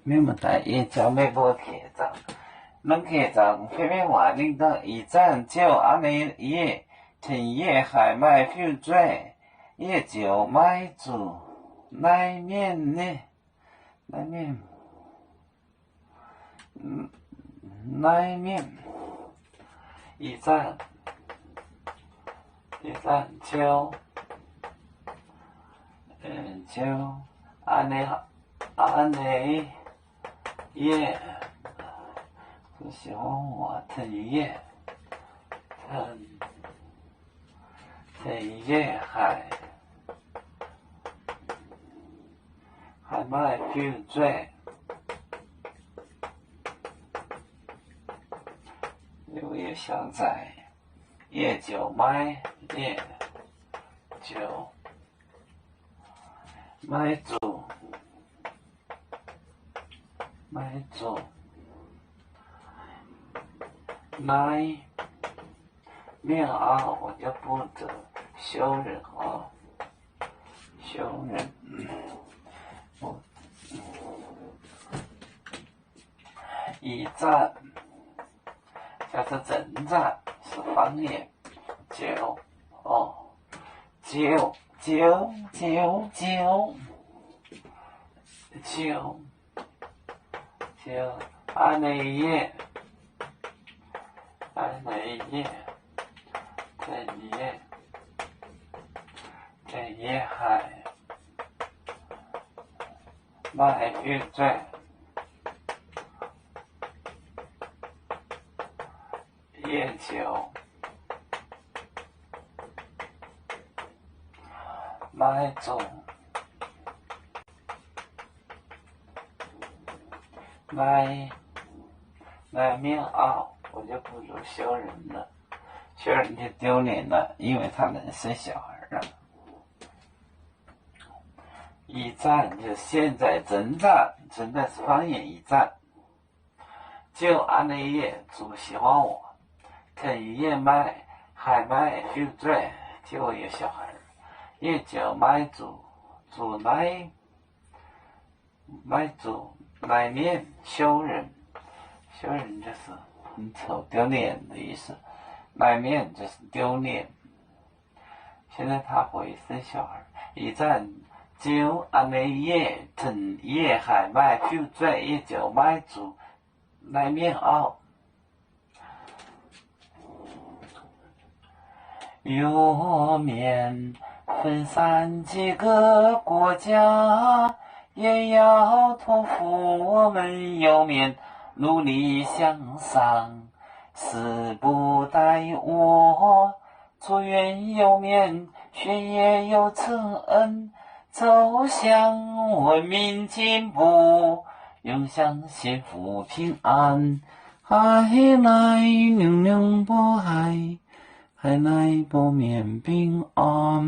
咩么大业叫咩无客长，能客长偏偏话领导一战就安尼业，天业海麦飞追，也就买住来面呢，来面，来面，一战就。就安尼也就喜欢我藤叶海麦飞追，有也想在也就买也就。买住来面啊，我就不得修人啊，修人，一战就是征战，是方言，就安尼耶，天野海麦飞追，也就买种。买棉袄，我就不如修人了，修人就丢脸了，因为他能生小孩了。一战就现在征战，真的是方言一战。就安尼也主喜欢我，藤叶麦海麦飞追，就有小孩，也就买主来面修人就是很丑丢脸的意思，来面就是丢脸。现在他会生小孩，一战就安尼也藤叶海麦飞追，也就买主来面袄。有面分散几个国家，也要托付我们有面努力向上，时不待我，祝愿有面学业有成，走向文明进步，永享幸福平安。海来娘娘不海，海来不免平安。